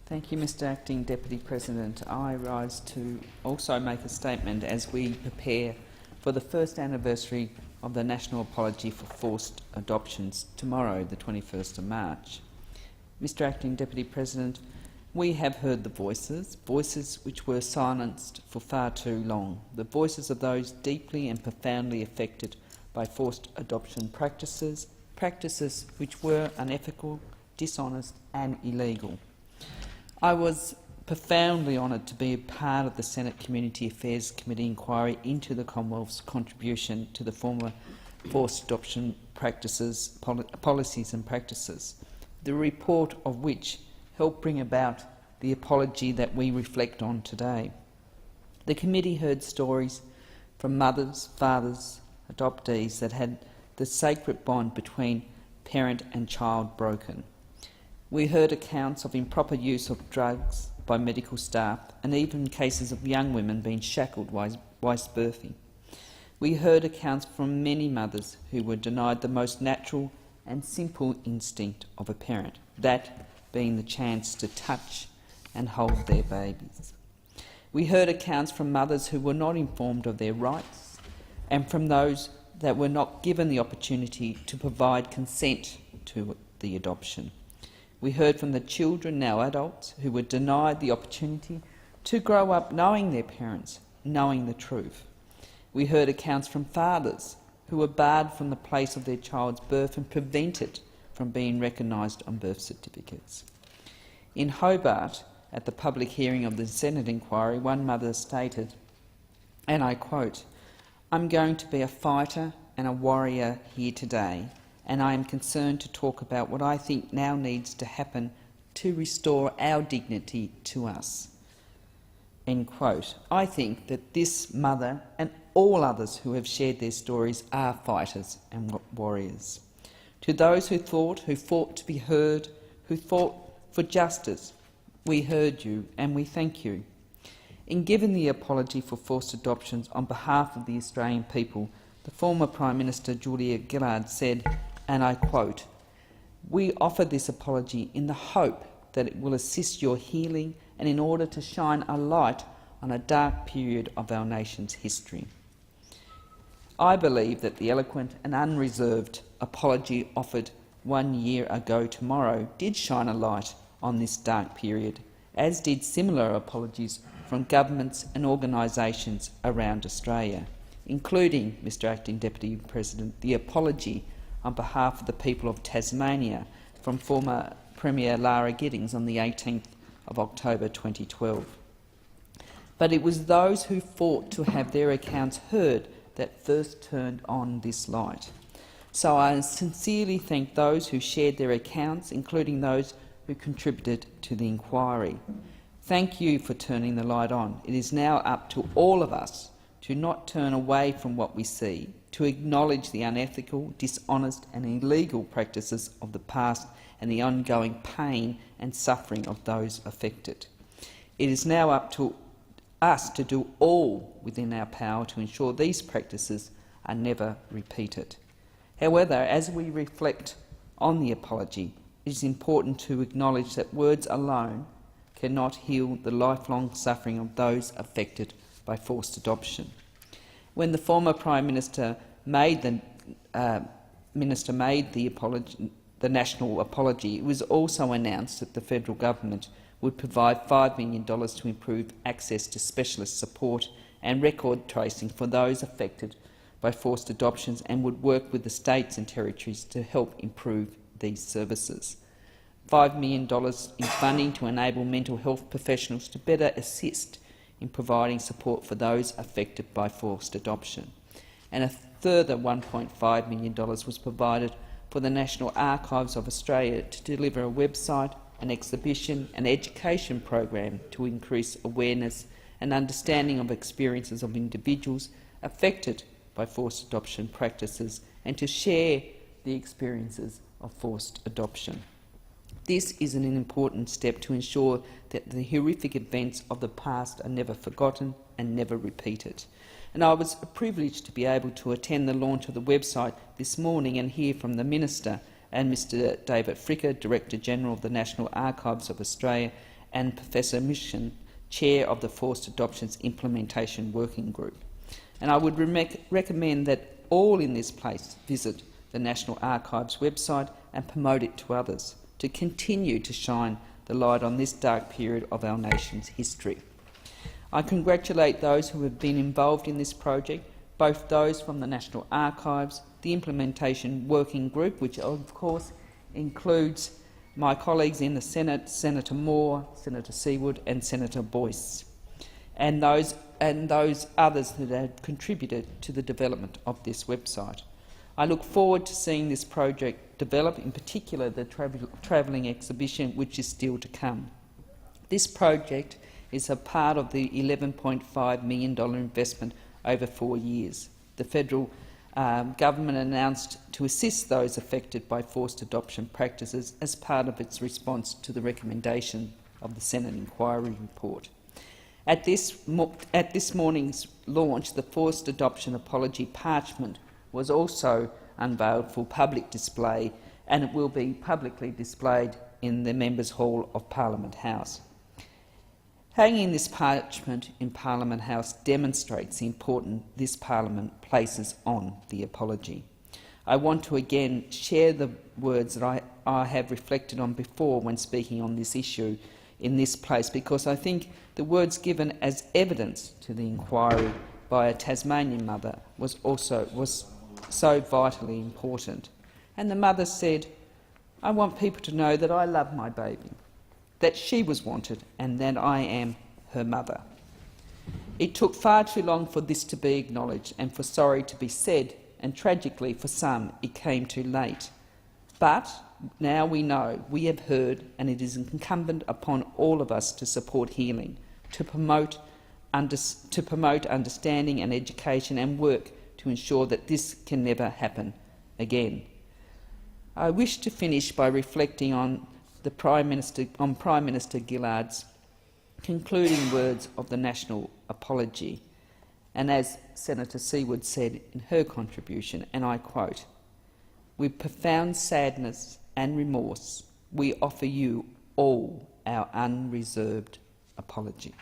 Thank you, Mr Acting Deputy President. I rise to also make a statement as we prepare for the first anniversary of the National Apology for Forced Adoptions tomorrow, the 21st of March. Mr Acting Deputy President, we have heard the voices which were silenced for far too long, the voices of those deeply and profoundly affected by forced adoption practices which were unethical, dishonest and illegal. I was profoundly honoured to be a part of the Senate Community Affairs Committee inquiry into the Commonwealth's contribution to the former forced adoption policies and practices, the report of which helped bring about the apology that we reflect on today. The committee heard stories from mothers, fathers, adoptees that had the sacred bond between parent and child broken. We heard accounts of improper use of drugs by medical staff and even cases of young women being shackled whilst birthing. We heard accounts from many mothers who were denied the most natural and simple instinct of a parent, that being the chance to touch and hold their babies. We heard accounts from mothers who were not informed of their rights and from those that were not given the opportunity to provide consent to the adoption. We heard from the children, now adults, who were denied the opportunity to grow up knowing their parents, knowing the truth. We heard accounts from fathers who were barred from the place of their child's birth and prevented from being recognised on birth certificates. In Hobart, at the public hearing of the Senate inquiry, one mother stated, and I quote, "I'm going to be a fighter and a warrior here today, and I am concerned to talk about what I think now needs to happen to restore our dignity to us." End quote. I think that this mother and all others who have shared their stories are fighters and warriors. To those who fought to be heard, who fought for justice, we heard you and we thank you. In giving the apology for forced adoptions on behalf of the Australian people, the former Prime Minister Julia Gillard said, and I quote, "We offer this apology in the hope that it will assist your healing and in order to shine a light on a dark period of our nation's history." I believe that the eloquent and unreserved apology offered 1 year ago tomorrow did shine a light on this dark period, as did similar apologies from governments and organisations around Australia, including, Mr Acting Deputy President, the apology on behalf of the people of Tasmania from former Premier Lara Giddings on the 18th of October 2012. But it was those who fought to have their accounts heard that first turned on this light. So I sincerely thank those who shared their accounts, including those who contributed to the inquiry. Thank you for turning the light on. It is now up to all of us to not turn away from what we see, to acknowledge the unethical, dishonest and illegal practices of the past and the ongoing pain and suffering of those affected. It is now up to us to do all within our power to ensure these practices are never repeated. However, as we reflect on the apology, it is important to acknowledge that words alone cannot heal the lifelong suffering of those affected by forced adoption. When the former Prime Minister made the national apology, it was also announced that the federal government would provide $5 million to improve access to specialist support and record tracing for those affected by forced adoptions and would work with the states and territories to help improve these services. $5 million in funding to enable mental health professionals to better assist in providing support for those affected by forced adoption. And a further $1.5 million was provided for the National Archives of Australia to deliver a website, an exhibition and education program to increase awareness and understanding of experiences of individuals affected by forced adoption practices and to share the experiences of forced adoption. This is an important step to ensure that the horrific events of the past are never forgotten and never repeated. And I was privileged to be able to attend the launch of the website this morning and hear from the Minister and Mr David Fricker, Director-General of the National Archives of Australia, and Professor Mission, Chair of the Forced Adoptions Implementation Working Group. And I would recommend that all in this place visit the National Archives website and promote it to others to continue to shine the light on this dark period of our nation's history. I congratulate those who have been involved in this project, both those from the National Archives, the Implementation Working Group, which of course includes my colleagues in the Senate, Senator Moore, Senator Seawood and Senator Boyce, and those others that have contributed to the development of this website. I look forward to seeing this project develop, in particular the travelling exhibition, which is still to come. This project is a part of the $11.5 million investment over 4 years. The federal government announced to assist those affected by forced adoption practices as part of its response to the recommendation of the Senate inquiry report. At this morning's launch, the Forced Adoption Apology Parchment was also unveiled for public display, and it will be publicly displayed in the Members' Hall of Parliament House. Hanging this parchment in Parliament House demonstrates the importance this Parliament places on the apology. I want to again share the words that I have reflected on before when speaking on this issue in this place, because I think the words given as evidence to the inquiry by a Tasmanian mother was so vitally important. And the mother said, "I want people to know that I love my baby, that she was wanted and that I am her mother." It took far too long for this to be acknowledged and for sorry to be said, and tragically for some it came too late. But now we know, we have heard, and it is incumbent upon all of us to support healing, to promote understanding and education, and work to ensure that this can never happen again. I wish to finish by reflecting on Prime Minister Gillard's concluding words of the national apology, and as Senator Seawood said in her contribution, and I quote, "With profound sadness and remorse, we offer you all our unreserved apology."